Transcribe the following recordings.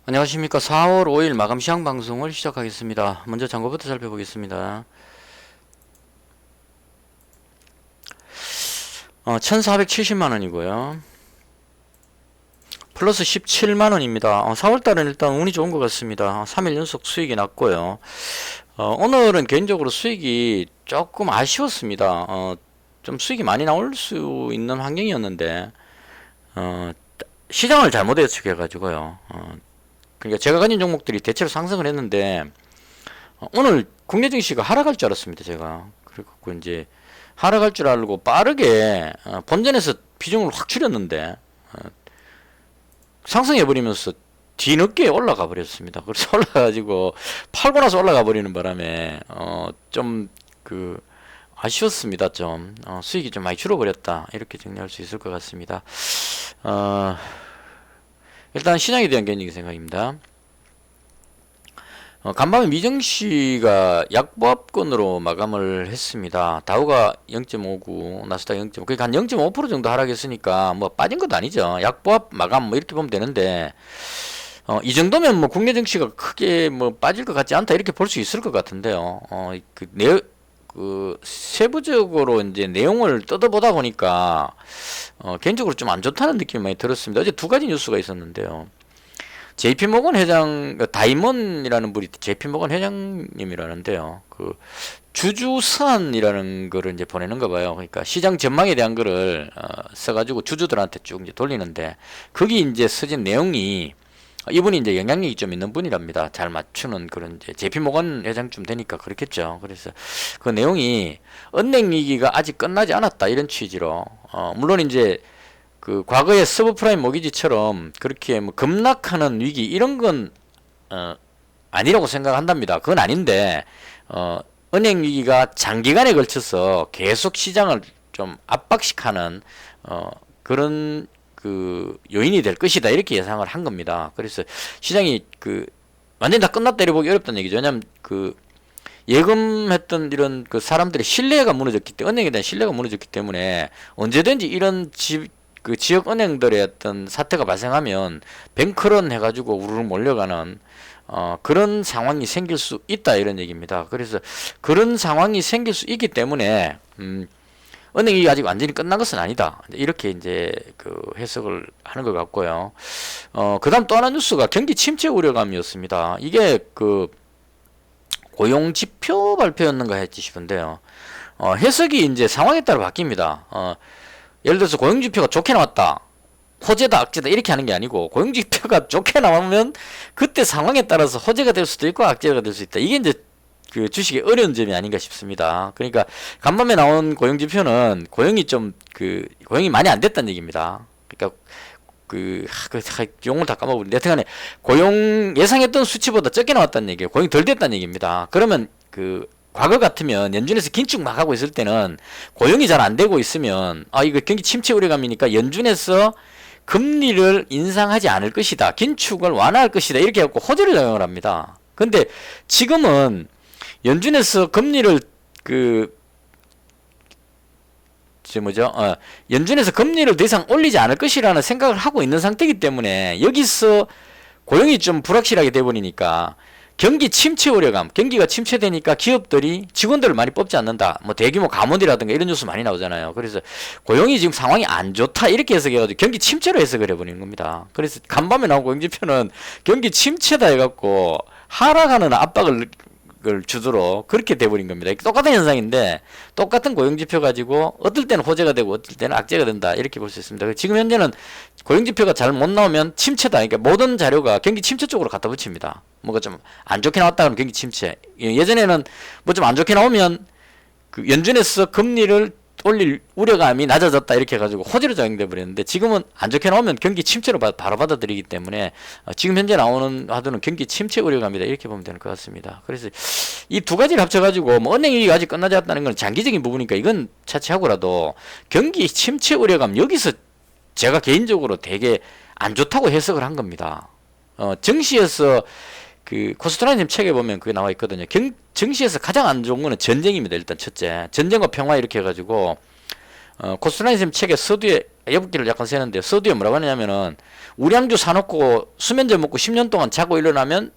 안녕하십니까. 4월 5일 마감 시황 방송을 시작하겠습니다. 먼저 장고부터 살펴보겠습니다. 1470만원이고요. 플러스 17만원입니다. 4월달은 일단 운이 좋은 것 같습니다. 3일 연속 수익이 났고요. 오늘은 개인적으로 수익이 조금 아쉬웠습니다. 좀 수익이 많이 나올 수 있는 환경이었는데, 시장을 잘못 예측해가지고요. 그러니까 제가 가진 종목들이 대체로 상승을 했는데 오늘 국내 증시가 하락할 줄 알았습니다. 제가 그리고 이제 하락할 줄 알고 빠르게 본전에서 비중을 확 줄였는데 상승해 버리면서 뒤늦게 올라가 버렸습니다. 그래서 올라가지고 팔고 나서 올라가 버리는 바람에 좀 아쉬웠습니다. 좀 수익이 좀 많이 줄어버렸다 이렇게 정리할 수 있을 것 같습니다. 일단 시장에 대한 개인적인 생각입니다. 간밤에 미증시가 약보합권으로 마감을 했습니다. 다우가 0.59, 나스닥 0.5, 그러니까 한 0.5% 정도 하락했으니까 뭐 빠진 것도 아니죠. 약보합 마감 뭐 이렇게 보면 되는데 이 정도면 뭐 국내 증시가 크게 뭐 빠질 것 같지 않다 이렇게 볼 수 있을 것 같은데요. 세부적으로 이제 내용을 뜯어보다 보니까 개인적으로 좀 안 좋다는 느낌이 많이 들었습니다. 어제 두 가지 뉴스가 있었는데요. JP모건 회장, 다이먼이라는 분이 JP모건 회장님이라는데요. 주주서한이라는 거를 이제 보내는가 봐요. 그러니까 시장 전망에 대한 거를 써가지고 주주들한테 쭉 이제 돌리는데 거기 이제 써진 내용이 이분이 이제 영향력이 좀 있는 분이랍니다. 잘 맞추는 그런 이제 JP모건 회장쯤 되니까 그렇겠죠. 그래서 그 내용이 은행 위기가 아직 끝나지 않았다 이런 취지로 물론 이제 과거의 서브프라임 모기지처럼 그렇게 뭐 급락하는 위기 이런 건 아니라고 생각한답니다. 그건 아닌데 은행 위기가 장기간에 걸쳐서 계속 시장을 좀 압박시키는 그런 요인이 될 것이다 이렇게 예상을 한 겁니다. 그래서 시장이 완전히 다 끝났다 이래 보기 어렵다는 얘기죠. 왜냐하면 예금했던 이런 사람들의 신뢰가 무너졌기 때문에 은행에 대한 신뢰가 무너졌기 때문에 언제든지 이런 지역 은행들의 어떤 사태가 발생하면 뱅크런 해가지고 우르르 몰려가는 그런 상황이 생길 수 있다 이런 얘기입니다. 그래서 그런 상황이 생길 수 있기 때문에 은행이 아직 완전히 끝난 것은 아니다. 이렇게 이제 해석을 하는 것 같고요. 그다음 또 하나 뉴스가 경기 침체 우려감이었습니다. 이게 고용 지표 발표였는가 했지 싶은데요. 해석이 이제 상황에 따라 바뀝니다. 예를 들어서 고용 지표가 좋게 나왔다. 호재다 악재다 이렇게 하는 게 아니고 고용 지표가 좋게 나오면 그때 상황에 따라서 호재가 될 수도 있고 악재가 될 수 있다. 이게 이제 주식의 어려운 점이 아닌가 싶습니다. 그러니까 간밤에 나온 고용 지표는 고용이 고용이 많이 안 됐다는 얘기입니다. 그러니까 용어를 다 까먹었는데 여튼간에 고용 예상했던 수치보다 적게 나왔다는 얘기예요. 고용이 덜 됐다는 얘기입니다. 그러면 과거 같으면 연준에서 긴축 막 하고 있을 때는 고용이 잘 안 되고 있으면 이거 경기 침체 우려감이니까 연준에서 금리를 인상하지 않을 것이다. 긴축을 완화할 것이다. 이렇게 해갖고 호재를 적용을 합니다. 근데 지금은 연준에서 금리를 연준에서 금리를 더 이상 올리지 않을 것이라는 생각을 하고 있는 상태이기 때문에 여기서 고용이 좀 불확실하게 돼버리니까 경기 침체 우려감, 경기가 침체되니까 기업들이 직원들을 많이 뽑지 않는다. 뭐 대규모 가문이라든가 이런 뉴스 많이 나오잖아요. 그래서 고용이 지금 상황이 안 좋다 이렇게 해석해가지고 경기 침체로 해석을 해버리는 겁니다. 그래서 간밤에 나온 고용지표는 경기 침체다 해갖고 하락하는 압박을 주도록 그렇게 돼버린 겁니다. 똑같은 현상인데 똑같은 고용지표 가지고 어떨 때는 호재가 되고 어떨 때는 악재가 된다 이렇게 볼 수 있습니다. 지금 현재는 고용지표가 잘 못 나오면 침체다. 그러니까 모든 자료가 경기 침체 쪽으로 갖다 붙입니다. 뭐가 좀 안 좋게 나왔다 그러면 경기 침체. 예전에는 뭐 좀 안 좋게 나오면 연준에서 금리를 올릴 우려감이 낮아졌다 이렇게 해가지고 호재로 작용돼 버렸는데 지금은 안 좋게 나오면 경기 침체로 바로 받아들이기 때문에 지금 현재 나오는 화두는 경기 침체 우려감이다 이렇게 보면 되는 것 같습니다. 그래서 이 두 가지를 합쳐가지고 뭐 은행 위기가 아직 끝나지 않았다는 건 장기적인 부분이니까 이건 차치하고라도 경기 침체 우려감 여기서 제가 개인적으로 되게 안 좋다고 해석을 한 겁니다. 증시에서 코스트라님 책에 보면 그게 나와 있거든요. 증시에서 가장 안 좋은 거는 전쟁입니다. 일단 첫째, 전쟁과 평화 이렇게 해가지고 코스트라님 책의 서두에 여붓기를 약간 세는데 서두에 뭐라고 하냐면은 우량주 사놓고 수면제 먹고 10년 동안 자고 일어나면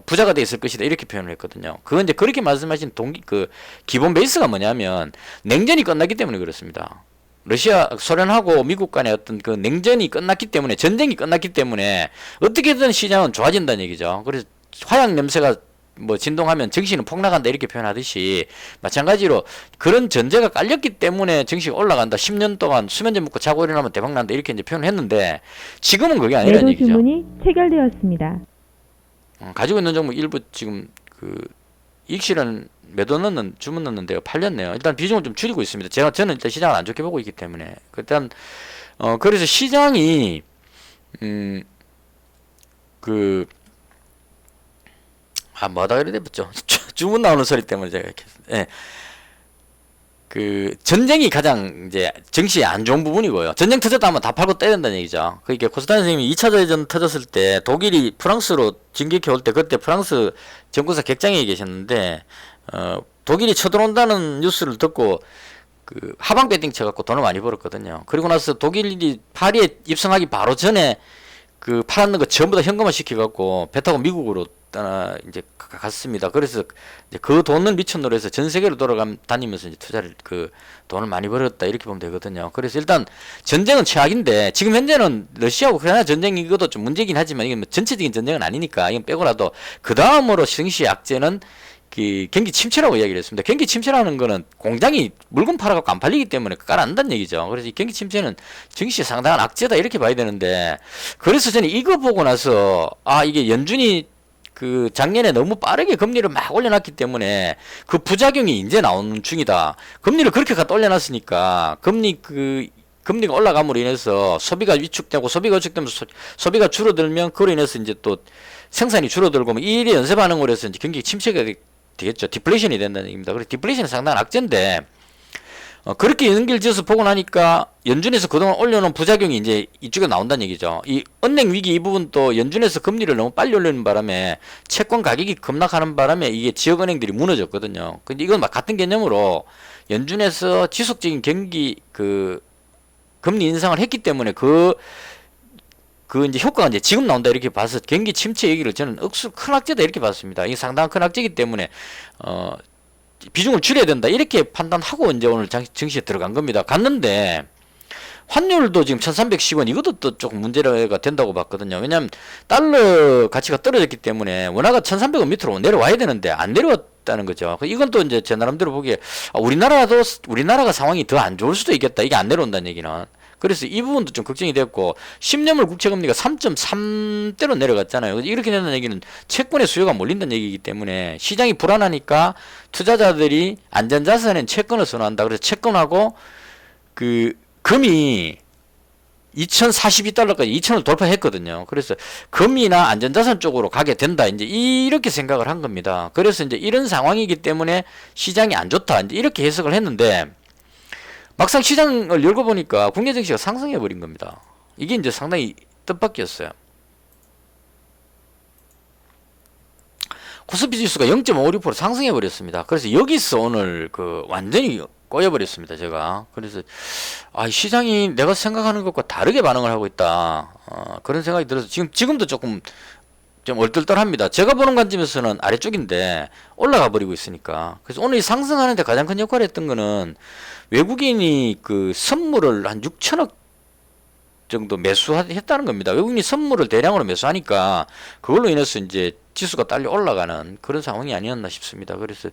부자가 돼 있을 것이다 이렇게 표현을 했거든요. 그건 이제 그렇게 말씀하신 기본 베이스가 뭐냐면 냉전이 끝났기 때문에 그렇습니다. 러시아, 소련하고 미국 간의 어떤 그 냉전이 끝났기 때문에 전쟁이 끝났기 때문에 어떻게든 시장은 좋아진다는 얘기죠. 그래서 화약 냄새가 뭐 진동하면 증시는 폭락한다 이렇게 표현하듯이 마찬가지로 그런 전제가 깔렸기 때문에 증시가 올라간다. 10년 동안 수면제 먹고 자고 일어나면 대박난다 이렇게 이제 표현을 했는데 지금은 그게 아니라는 얘기죠. 매도주문이 체결되었습니다. 가지고 있는 종목 일부 지금 그 이익실현 매도 넣는 주문 넣는데요 팔렸네요. 일단 비중을 좀 줄이고 있습니다. 저는 일단 시장을 안 좋게 보고 있기 때문에 일단 그래서 시장이 뭐하다 그래야 되겠죠. 주문 나오는 소리 때문에 제가 이렇게 예. 그 전쟁이 가장 이제 증시에 안 좋은 부분이고요. 전쟁 터졌다 하면 다 팔고 떼야 된다는 얘기죠. 그러니까 코스탄 선생님이 2차 대전 터졌을 때 독일이 프랑스로 진격해 올 때 그때 프랑스 정권사 객장에 계셨는데 독일이 쳐들어온다는 뉴스를 듣고 그 하방 배팅 쳐갖고 돈을 많이 벌었거든요. 그리고 나서 독일이 파리에 입성하기 바로 전에 그 팔았는 거 전부 다 현금화 시켜갖고 배 타고 미국으로 이제 갔습니다. 그래서 이제 그 돈을 미천으로 해서 전 세계로 다니면서 이제 투자를 그 돈을 많이 벌었다 이렇게 보면 되거든요. 그래서 일단 전쟁은 최악인데 지금 현재는 러시아 우크라이나 전쟁 이것도 좀 문제긴 하지만 이게 뭐 전체적인 전쟁은 아니니까 이건 빼고라도 그 다음으로 증시 악재는 그 경기 침체라고 이야기를 했습니다. 경기 침체라는 거는 공장이 물건 팔아갖고 안 팔리기 때문에 깔아난다는 얘기죠. 그래서 이 경기 침체는 증시에 상당한 악재다 이렇게 봐야 되는데 그래서 저는 이거 보고 나서 이게 연준이 그 작년에 너무 빠르게 금리를 막 올려놨기 때문에 그 부작용이 이제 나오는 중이다. 금리를 그렇게 갖다 올려놨으니까 금리가 올라감으로 인해서 소비가 위축되고 소비가 위축되면서 소비가 줄어들면 그로 인해서 이제 또 생산이 줄어들고 뭐 이 일이 연쇄 반응으로 해서 이제 경기 침체가 되겠죠. 디플레이션이 된다는 얘기입니다. 그래서 디플레이션은 상당한 악재인데 그렇게 연결지어서 보고 나니까 연준에서 그동안 올려놓은 부작용이 이제 이쪽에 나온다는 얘기죠. 이 은행 위기 이 부분도 연준에서 금리를 너무 빨리 올리는 바람에 채권 가격이 급락하는 바람에 이게 지역은행들이 무너졌거든요. 근데 이건 막 같은 개념으로 연준에서 지속적인 경기 금리 인상을 했기 때문에 그 이제 효과가 이제 지금 나온다 이렇게 봐서 경기 침체 얘기를 저는 억수 큰 악재다 이렇게 봤습니다. 이게 상당한 큰 악재이기 때문에 비중을 줄여야 된다 이렇게 판단하고 이제 오늘 증시에 들어간 겁니다. 갔는데 환율도 지금 1310원 이것도 또 조금 문제가 된다고 봤거든요. 왜냐하면 달러 가치가 떨어졌기 때문에 원화가 1300원 밑으로 내려와야 되는데 안 내려왔다는 거죠. 이건 또 이제 제 나름대로 보기에 우리나라가 상황이 더 안 좋을 수도 있겠다. 이게 안 내려온다는 얘기는. 그래서 이 부분도 좀 걱정이 됐고 10년물 국채금리가 3.3대로 내려갔잖아요. 이렇게 된다는 얘기는 채권의 수요가 몰린다는 얘기이기 때문에 시장이 불안하니까 투자자들이 안전자산엔 채권을 선호한다. 그래서 채권하고 금이 2042달러까지 2000을 돌파했거든요. 그래서 금이나 안전자산 쪽으로 가게 된다. 이제 이렇게 생각을 한 겁니다. 그래서 이제 이런 상황이기 때문에 시장이 안 좋다. 이제 이렇게 해석을 했는데 막상 시장을 열고 보니까 국내 증시가 상승해 버린 겁니다. 이게 이제 상당히 뜻밖이었어요. 코스피 지수가 0.56% 상승해 버렸습니다. 그래서 여기서 오늘 완전히 꼬여버렸습니다. 제가. 그래서 시장이 내가 생각하는 것과 다르게 반응을 하고 있다. 그런 생각이 들어서 지금도 조금 좀 얼떨떨합니다. 제가 보는 관점에서는 아래쪽인데 올라가 버리고 있으니까. 그래서 오늘 상승하는데 가장 큰 역할을 했던 거는 외국인이 선물을 한 6천억 정도 매수했다는 겁니다. 외국인이 선물을 대량으로 매수하니까 그걸로 인해서 이제 지수가 딸려 올라가는 그런 상황이 아니었나 싶습니다. 그래서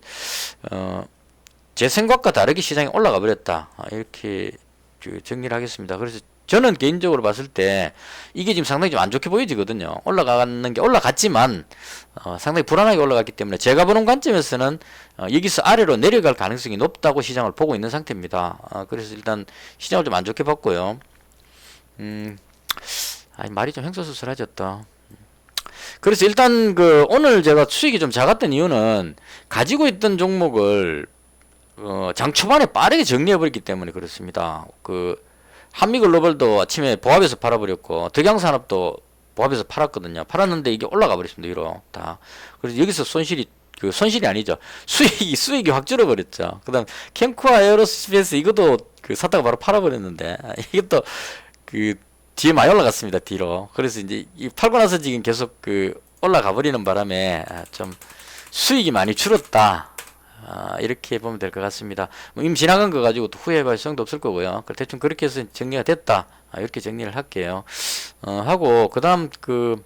제 생각과 다르게 시장이 올라가 버렸다. 이렇게 정리를 하겠습니다. 그래서 저는 개인적으로 봤을 때 이게 지금 상당히 좀 안 좋게 보여지거든요. 올라가는 게 올라갔지만 상당히 불안하게 올라갔기 때문에 제가 보는 관점에서는 여기서 아래로 내려갈 가능성이 높다고 시장을 보고 있는 상태입니다. 그래서 일단 시장을 좀 안 좋게 봤고요. 말이 좀 횡설수설해졌다. 그래서 일단 오늘 제가 수익이 좀 작았던 이유는 가지고 있던 종목을 장 초반에 빠르게 정리해버렸기 때문에 그렇습니다. 한미글로벌도 아침에 보합에서 팔아버렸고 덕양산업도 보합에서 팔았거든요. 팔았는데 이게 올라가 버렸습니다. 위로 다. 그래서 여기서 손실이 그 손실이 아니죠. 수익이 확 줄어버렸죠. 그다음 캠코아 에어로스페이스 이것도 그 샀다가 바로 팔아버렸는데 이것도 그 뒤에 많이 올라갔습니다. 뒤로. 그래서 이제 이 팔고 나서 지금 계속 그 올라가 버리는 바람에 좀 수익이 많이 줄었다. 이렇게 보면 될 것 같습니다. 뭐 이미 지나간 거 가지고 또 후회할 소용도 없을 거고요. 대충 그렇게 해서 정리가 됐다. 이렇게 정리를 할게요. 하고 그다음 그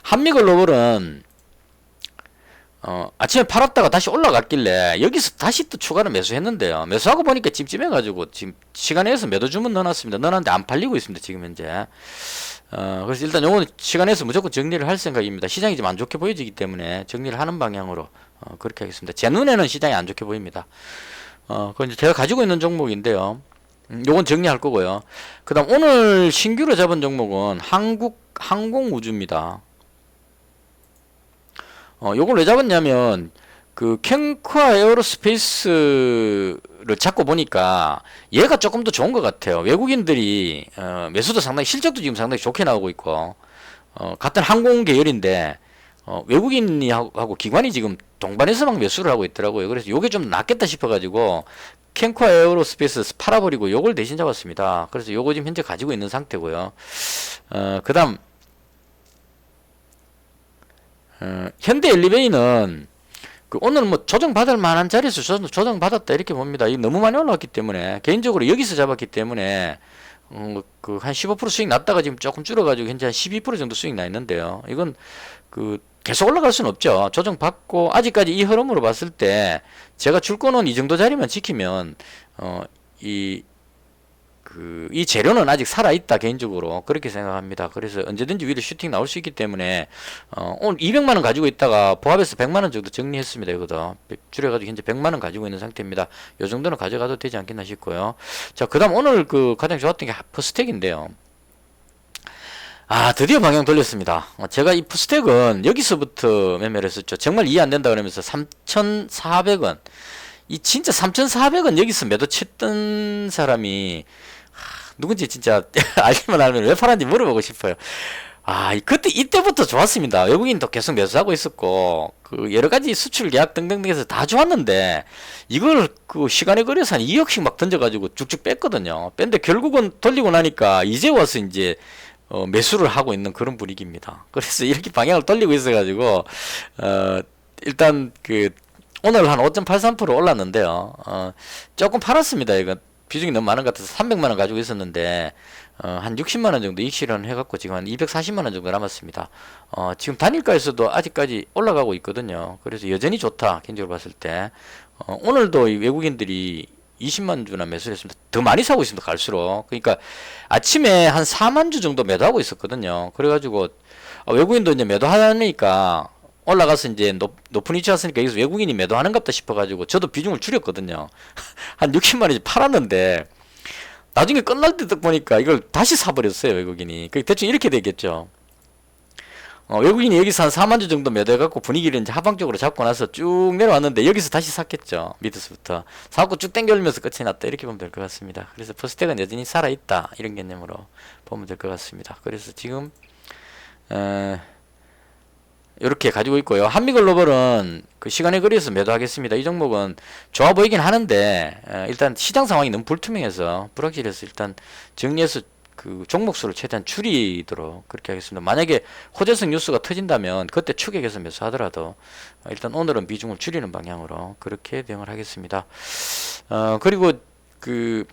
한미글로벌은 아침에 팔았다가 다시 올라갔길래 여기서 다시 또 추가로 매수했는데요. 매수하고 보니까 찜찜해가지고 지금 시간에 서 매도 주문 넣어놨습니다. 넣어놨는데 안 팔리고 있습니다. 지금 현재. 그래서 일단 요거는 시간에서 무조건 정리를 할 생각입니다. 시장이 좀 안 좋게 보여지기 때문에 정리를 하는 방향으로 그렇게 하겠습니다. 제 눈에는 시장이 안 좋게 보입니다. 그건 이제 제가 가지고 있는 종목인데요. 요건 정리할 거고요. 그 다음 오늘 신규로 잡은 종목은 항공우주입니다. 요걸 왜 잡았냐면 그 캠코아 에어로스페이스를 잡고 보니까 얘가 조금 더 좋은 것 같아요. 외국인들이 매수도 상당히 실적도 지금 상당히 좋게 나오고 있고 같은 항공 계열인데 외국인이 하고 기관이 지금 동반해서 막 매수를 하고 있더라고요. 그래서 요게 좀 낫겠다 싶어가지고 캠코아 에어로스페이스 팔아버리고 요걸 대신 잡았습니다. 그래서 요거 지금 현재 가지고 있는 상태고요. 그 다음 현대 엘리베이는 그 오늘 뭐 조정받을 만한 자리에서 조정받았다 이렇게 봅니다. 이 너무 많이 올라왔기 때문에 개인적으로 여기서 잡았기 때문에 그 한 15% 수익 났다가 지금 조금 줄어가지고 현재 한 12% 정도 수익 나 있는데요. 이건 그 계속 올라갈 수는 없죠. 조정받고 아직까지 이 흐름으로 봤을 때 제가 줄 거는 이 정도 자리만 지키면 이 재료는 아직 살아있다 개인적으로 그렇게 생각합니다. 그래서 언제든지 위로 슈팅 나올 수 있기 때문에 오늘 200만원 가지고 있다가 보합해서 100만원 정도 정리했습니다. 이거도 줄여가지고 현재 100만원 가지고 있는 상태입니다. 요 정도는 가져가도 되지 않겠나 싶고요. 자, 그 다음 오늘 그 가장 좋았던 게 퍼스텍인데요. 드디어 방향 돌렸습니다. 제가 이 퍼스텍은 여기서부터 매매를 했었죠. 정말 이해 안 된다 그러면서 3,400원 이 진짜 3,400원 여기서 매도 쳤던 사람이 누군지 진짜 알기만 알면 왜 팔았는지 물어보고 싶어요. 그때 이때부터 좋았습니다. 외국인도 계속 매수하고 있었고 그 여러 가지 수출 계약 등등등해서 다 좋았는데 이걸 그 시간에 걸려서 한 2억씩 막 던져가지고 쭉쭉 뺐거든요. 뺐는데 결국은 돌리고 나니까 이제 와서 이제 매수를 하고 있는 그런 분위기입니다. 그래서 이렇게 방향을 돌리고 있어가지고 일단 그 오늘 한 5.83% 올랐는데요. 조금 팔았습니다. 이거 비중이 너무 많은 것 같아서 300만원 가지고 있었는데 한 60만원 정도 이익 실현 해갖고 지금 한 240만원 정도 남았습니다. 지금 단일가에서도 아직까지 올라가고 있거든요. 그래서 여전히 좋다 개인적으로 봤을 때 오늘도 이 외국인들이 20만 주나 매수를 했습니다. 더 많이 사고 있습니다. 갈수록. 그러니까 아침에 한 4만 주 정도 매도하고 있었거든요. 그래가지고 외국인도 이제 매도하니까 올라가서 이제 높은 위치 왔으니까 여기서 외국인이 매도하는갑다 싶어가지고 저도 비중을 줄였거든요. 한 60만원이 팔았는데 나중에 끝날 때 딱 보니까 이걸 다시 사버렸어요. 외국인이. 대충 이렇게 되겠죠. 외국인이 여기서 한 4만 주 정도 매도해갖고 분위기를 이제 하방적으로 잡고 나서 쭉 내려왔는데 여기서 다시 샀겠죠. 밑에서부터 사갖고 쭉 당겨올리면서 끝이 났다 이렇게 보면 될 것 같습니다. 그래서 퍼스텍은 여전히 살아있다 이런 개념으로 보면 될 것 같습니다. 그래서 지금 이렇게 가지고 있고요. 한미글로벌은 그 시간에 걸려서 매도하겠습니다. 이 종목은 좋아 보이긴 하는데 일단 시장 상황이 너무 불투명해서 불확실해서 일단 정리해서 그 종목 수를 최대한 줄이도록 그렇게 하겠습니다. 만약에 호재성 뉴스가 터진다면 그때 추격해서 매수하더라도 일단 오늘은 비중을 줄이는 방향으로 그렇게 대응을 하겠습니다. 그리고 그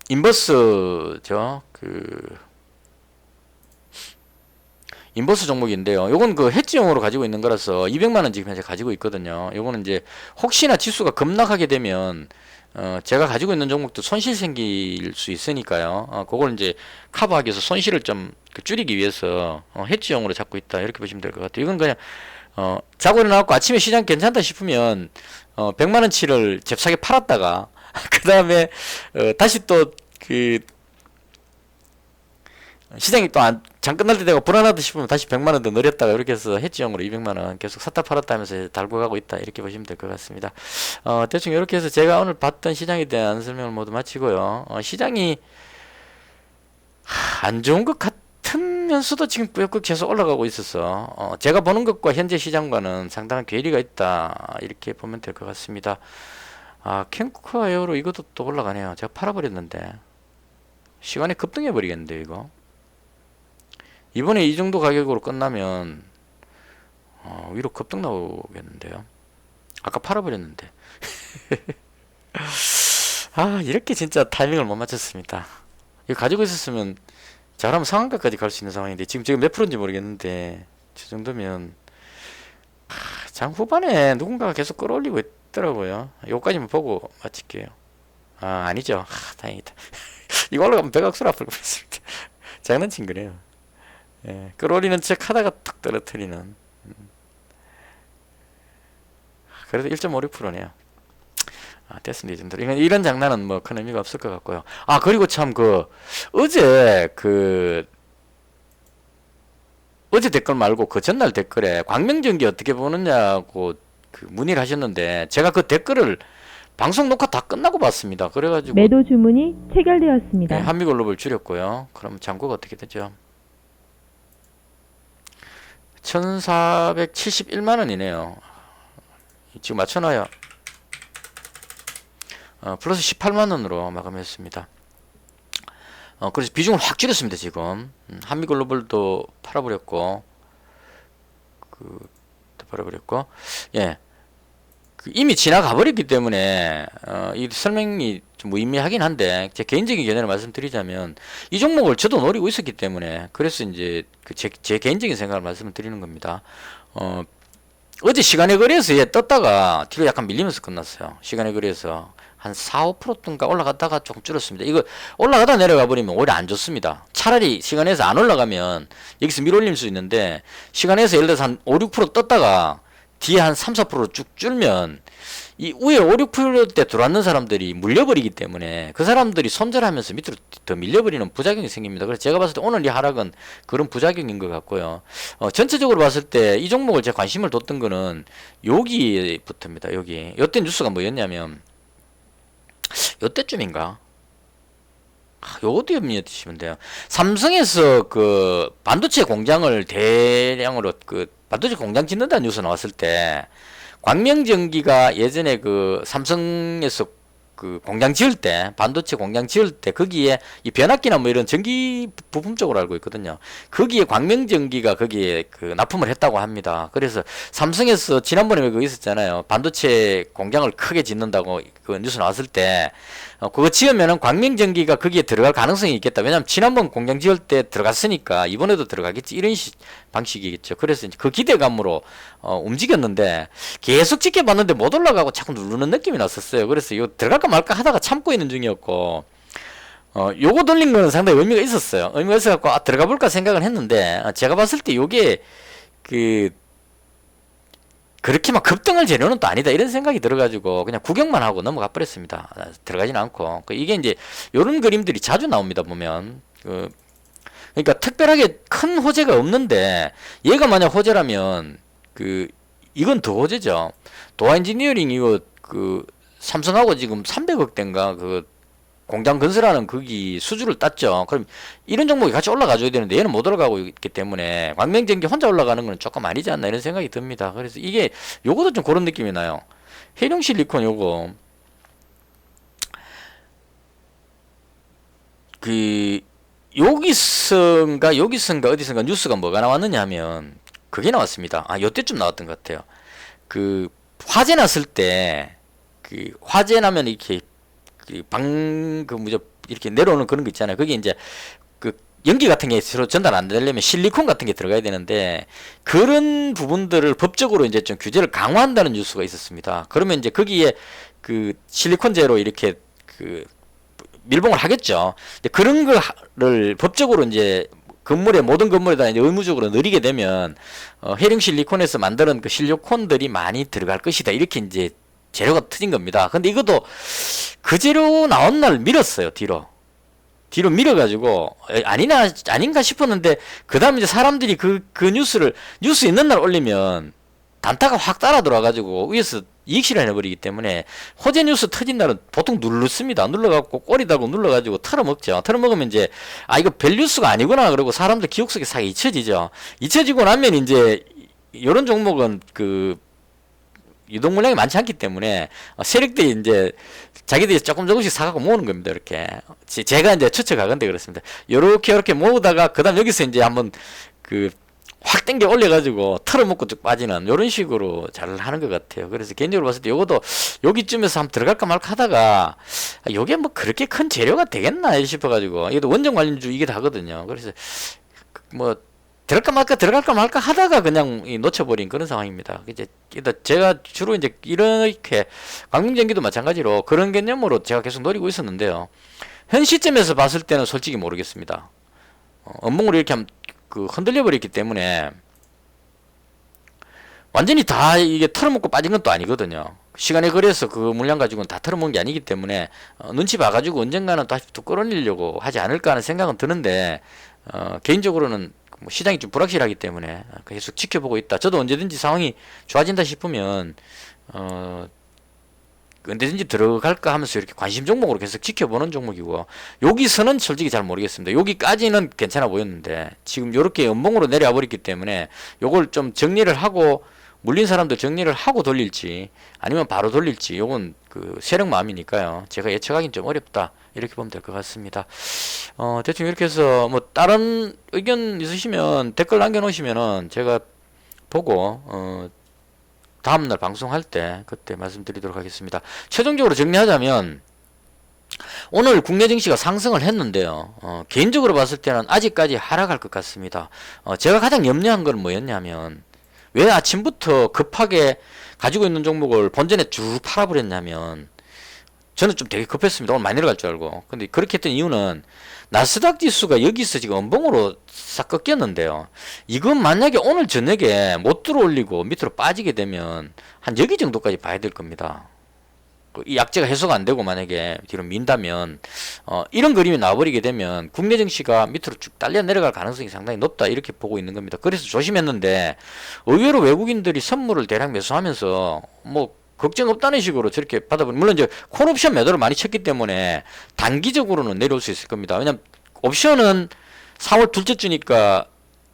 인버스죠. 인버스 종목인데요. 요건 그 해지용으로 가지고 있는 거라서 200만원 지금 현재 가지고 있거든요. 요거는 이제 혹시나 지수가 급락하게 되면 제가 가지고 있는 종목도 손실 생길 수 있으니까요. 그걸 이제 커버하기 위해서 손실을 좀 줄이기 위해서 해지용으로 잡고 있다. 이렇게 보시면 될 것 같아요. 이건 그냥 자고 일어나고 아침에 시장 괜찮다 싶으면 100만원치를 잽싸게 팔았다가 그 다음에 다시 또 그 시장이 또 장 끝날 때 되고 불안하다 싶으면 다시 100만원 더 늘렸다가 이렇게 해서 해지용으로 200만원 계속 샀다 팔았다 하면서 달고 가고 있다 이렇게 보시면 될 것 같습니다. 대충 이렇게 해서 제가 오늘 봤던 시장에 대한 설명을 모두 마치고요. 시장이 안 좋은 것 같으면 그러면서도 지금 꾸역꾸역 계속 올라가고 있어서 제가 보는 것과 현재 시장과는 상당한 괴리가 있다 이렇게 보면 될 것 같습니다. 아, 캠코아 에어로 이것도 또 올라가네요. 제가 팔아버렸는데 시간에 급등해 버리겠는데요. 이거 이번에 이 정도 가격으로 끝나면 위로 급등 나오겠는데요. 아까 팔아버렸는데 아, 이렇게 진짜 타이밍을 못 맞췄습니다. 이거 가지고 있었으면 잘하면 상한가까지 갈 수 있는 상황인데 지금 제가 몇 프로인지 모르겠는데 저 정도면 장 후반에 누군가가 계속 끌어올리고 있더라고요. 요까지만 보고 마칠게요. 아, 아니죠. 다행이다. 이거 올라가면 백악수로 아플 뻔했습니다. 장난친 거네요. 예, 끌어올리는 척 하다가 탁 떨어뜨리는. 그래도 1.56%네요. 아, 됐습니다. 이 정도. 이런 장난은 뭐 큰 의미가 없을 것 같고요. 아, 그리고 참 어제 어제 댓글 말고 그 전날 댓글에 광명전기 어떻게 보느냐고 문의를 하셨는데 제가 그 댓글을 방송 녹화 다 끝나고 봤습니다. 그래가지고 매도 주문이 체결되었습니다. 네, 한미글로벌 줄였고요. 그럼 잔고가 어떻게 되죠? 1471만 원이네요. 지금 맞춰놔요. 플러스 18만 원으로 마감했습니다. 그래서 비중을 확 줄였습니다. 지금 한미글로벌도 팔아버렸고 팔아버렸고 예, 이미 지나가 버렸기 때문에 이 설명이 좀 무의미하긴 한데 제 개인적인 견해를 말씀드리자면 이 종목을 저도 노리고 있었기 때문에 그래서 이제 제 개인적인 생각을 말씀을 드리는 겁니다. 어제 시간의 거래에서 떴다가 뒤로 약간 밀리면서 끝났어요. 시간의 거래에서 한 4, 5%든가 올라갔다가 조금 줄었습니다. 이거 올라가다 내려가 버리면 오히려 안 좋습니다. 차라리 시간에서 안 올라가면 여기서 밀어올릴 수 있는데 시간에서 예를 들어서 한 5, 6% 떴다가 뒤에 한 3, 4% 쭉 줄면 이 위에 5, 6%대 들어왔는 사람들이 물려버리기 때문에 그 사람들이 손절하면서 밑으로 더 밀려버리는 부작용이 생깁니다. 그래서 제가 봤을 때 오늘 이 하락은 그런 부작용인 것 같고요. 전체적으로 봤을 때 이 종목을 제가 관심을 뒀던 거는 여기부터입니다. 요때 뉴스가 뭐였냐면 요때쯤인가? 요것도 염려해 돼요. 삼성에서 그 반도체 공장을 대량으로 반도체 공장 짓는다는 뉴스 나왔을 때 광명전기가 예전에 삼성에서 공장 지을 때 반도체 공장 지을 때 거기에 이 변압기나 뭐 이런 전기 부품 쪽으로 알고 있거든요. 거기에 광명전기가 거기에 납품을 했다고 합니다. 그래서 삼성에서 지난번에 그거 있었잖아요. 반도체 공장을 크게 짓는다고 그 뉴스 나왔을 때 그거 지으면은 광명전기가 거기에 들어갈 가능성이 있겠다. 왜냐면 지난번 공장 지을 때 들어갔으니까 이번에도 들어가겠지. 이런 방식이겠죠. 그래서 이제 그 기대감으로 움직였는데 계속 지켜봤는데 못 올라가고 자꾸 누르는 느낌이 났었어요. 그래서 이거 들어갈까 말까 하다가 참고 있는 중이었고 요거 돌린 거는 상당히 의미가 있었어요. 의미가 있어갖고 들어가 볼까 생각을 했는데 제가 봤을 때 요게 그렇게 막 급등할 재료는 또 아니다 이런 생각이 들어가지고 그냥 구경만 하고 넘어가 버렸습니다. 들어가지는 않고 이게 이제 요런 그림들이 자주 나옵니다. 보면 그러니까 특별하게 큰 호재가 없는데 얘가 만약 호재라면 이건 더 호재죠. 도화 엔지니어링 이거 삼성하고 지금 300억 대인가 공장 건설하는 거기 수주를 땄죠. 그럼 이런 종목이 같이 올라가줘야 되는데 얘는 못 올라가고 있기 때문에 광명전기 혼자 올라가는 건 조금 아니지 않나 이런 생각이 듭니다. 그래서 이게 요것도 좀 그런 느낌이 나요. 해룡실리콘 요거 여기선가 어디선가 뉴스가 뭐가 나왔느냐 하면 그게 나왔습니다. 요때쯤 나왔던 것 같아요. 화재 났을 때 화재 나면 이렇게 이렇게 내려오는 그런 거 있잖아요. 그게 이제 연기 같은 게 서로 전달 안 되려면 실리콘 같은 게 들어가야 되는데 그런 부분들을 법적으로 이제 좀 규제를 강화한다는 뉴스가 있었습니다. 그러면 이제 거기에 실리콘제로 이렇게 밀봉을 하겠죠. 근데 그런 거를 법적으로 이제 모든 건물에다 이제 의무적으로 넣이게 되면 해령 실리콘에서 만드는 그 실리콘들이 많이 들어갈 것이다. 이렇게 이제 재료가 터진 겁니다. 근데 이것도 그 재료 나온 날 밀었어요. 뒤로 밀어가지고 아닌가 싶었는데 그 다음에 이제 사람들이 그 뉴스 있는 날 올리면 단타가 확 따라 들어와가지고 위에서 이익 실현해버리기 때문에 호재 뉴스 터진 날은 보통 눌렀습니다. 눌러갖고 꼬리 달고 눌러가지고 털어먹죠. 털어먹으면 이제 이거 별 뉴스가 아니구나 그러고 사람들 기억 속에 싹 잊혀지죠. 잊혀지고 나면 이제 이런 종목은 그 유동 물량이 많지 않기 때문에 세력들이 이제 자기들이 조금씩 사갖고 모으는 겁니다. 이렇게 제가 이제 추측하건데 그렇습니다. 요렇게 모으다가 그다음 여기서 이제 한번 그 확 땡겨 올려가지고 털어먹고 쭉 빠지는 이런 식으로 잘 하는 것 같아요. 그래서 개인적으로 봤을 때 요것도 여기쯤에서 한번 들어갈까 말까 하다가 요게 뭐 그렇게 큰 재료가 되겠나 싶어가지고 이것도 원전 관련주 이게 다거든요. 그래서 뭐 들어갈까 말까 하다가 그냥 놓쳐버린 그런 상황입니다. 이제 제가 주로 이제 이렇게 광명전기도 마찬가지로 그런 개념으로 제가 계속 노리고 있었는데요. 현 시점에서 봤을 때는 솔직히 모르겠습니다. 업무를 이렇게 그 흔들려 버렸기 때문에 완전히 다 이게 털어먹고 빠진 건 또 아니거든요. 시간에 걸려서 그 물량 가지고는 다 털어먹은 게 아니기 때문에 눈치 봐가지고 언젠가는 다시 또 끌어올리려고 하지 않을까 하는 생각은 드는데 개인적으로는 뭐 시장이 좀 불확실하기 때문에 계속 지켜보고 있다. 저도 언제든지 상황이 좋아진다 싶으면 언제든지 들어갈까 하면서 이렇게 관심 종목으로 계속 지켜보는 종목이고, 여기서는 솔직히 잘 모르겠습니다. 여기까지는 괜찮아 보였는데 지금 이렇게 연봉으로 내려와 버렸기 때문에 요걸 좀 정리를 하고 물린 사람들 정리를 하고 돌릴지 아니면 바로 돌릴지 요건 그 세력 마음이니까요. 제가 예측하기는 좀 어렵다 이렇게 보면 될 것 같습니다. 대충 이렇게 해서 뭐 다른 의견 있으시면 댓글 남겨놓으시면은 제가 보고 다음날 방송할 때 그때 말씀드리도록 하겠습니다. 최종적으로 정리하자면 오늘 국내 증시가 상승을 했는데요. 개인적으로 봤을 때는 아직까지 하락할 것 같습니다. 제가 가장 염려한 건 뭐였냐면 왜 아침부터 급하게 가지고 있는 종목을 본전에 쭉 팔아버렸냐면 저는 좀 되게 급했습니다. 오늘 많이 내려갈 줄 알고. 근데 그렇게 했던 이유는 나스닥 지수가 여기서 지금 음봉으로 싹 꺾였는데요. 이건 만약에 오늘 저녁에 못 들어올리고 밑으로 빠지게 되면 한 여기 정도까지 봐야 될 겁니다. 이 약재가 해소가 안 되고 만약에 뒤로 민다면 이런 그림이 나와버리게 되면 국내 증시가 밑으로 쭉 딸려 내려갈 가능성이 상당히 높다 이렇게 보고 있는 겁니다. 그래서 조심했는데 의외로 외국인들이 선물을 대량 매수하면서 뭐 걱정 없다는 식으로 저렇게 받아보니 물론 이제 콜옵션 매도를 많이 쳤기 때문에 단기적으로는 내려올 수 있을 겁니다. 왜냐면 옵션은 4월 둘째 주니까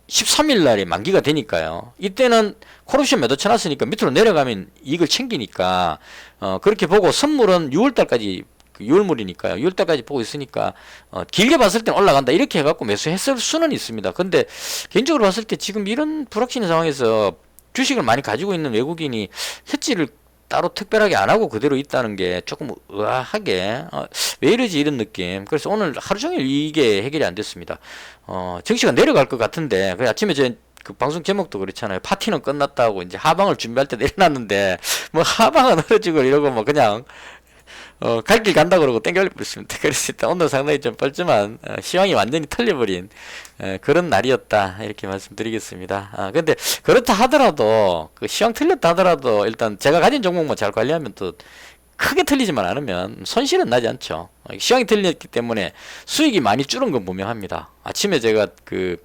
13일 날에 만기가 되니까요. 이때는 콜옵션 매도 쳐놨으니까 밑으로 내려가면 이익을 챙기니까 그렇게 보고 선물은 6월달까지 6월물이니까요. 6월달까지 보고 있으니까 길게 봤을 땐 올라간다 이렇게 해갖고 매수했을 수는 있습니다. 근데 개인적으로 봤을 때 지금 이런 불확실한 상황에서 주식을 많이 가지고 있는 외국인이 해지를 따로 특별하게 안 하고 그대로 있다는 게 조금 의아하게 왜 이러지 이런 느낌. 그래서 오늘 하루 종일 이게 해결이 안 됐습니다. 증시가 내려갈 것 같은데 그래 아침에 그 방송 제목도 그렇잖아요. 파티는 끝났다고 이제 하방을 준비할 때 내려놨는데 뭐 하방은 흐려지고 이러고 뭐 그냥 갈 길 간다 그러고 땡겨버렸습니다. 그래서 일단 오늘 상당히 좀 뻘쭘한 시황이 완전히 털려버린 그런 날이었다 이렇게 말씀드리겠습니다. 근데 그렇다 하더라도 그 시황 틀렸다 하더라도 일단 제가 가진 종목만 잘 관리하면 또 크게 틀리지만 않으면 손실은 나지 않죠. 시황이 틀렸기 때문에 수익이 많이 줄은 건 분명합니다. 아침에 제가 그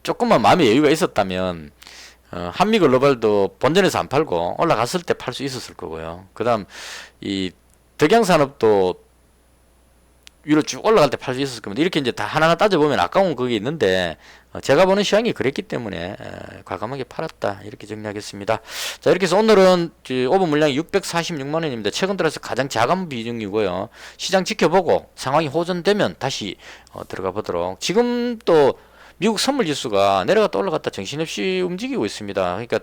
조금만 마음의 여유가 있었다면 한미글로벌도 본전에서 안 팔고 올라갔을 때 팔 수 있었을 거고요. 그 다음 이 덕양산업도 위로 쭉 올라갈 때 팔 수 있었을 겁니다. 이렇게 이제 다 하나하나 따져보면 아까운 그게 있는데 제가 보는 시황이 그랬기 때문에 과감하게 팔았다 이렇게 정리하겠습니다. 자 이렇게 해서 오늘은 오버 물량이 646만원입니다. 최근 들어서 가장 작은 비중이고요. 시장 지켜보고 상황이 호전되면 다시 들어가 보도록. 지금 또 미국 선물 지수가 내려갔다 올라갔다 정신없이 움직이고 있습니다. 그러니까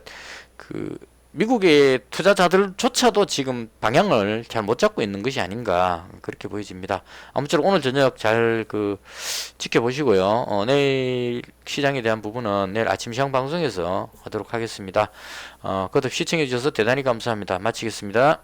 그 미국의 투자자들조차도 지금 방향을 잘 못 잡고 있는 것이 아닌가 그렇게 보여집니다. 아무쪼록 오늘 저녁 잘 지켜보시고요. 내일 시장에 대한 부분은 내일 아침 시황 방송에서 하도록 하겠습니다. 그것도 시청해 주셔서 대단히 감사합니다. 마치겠습니다.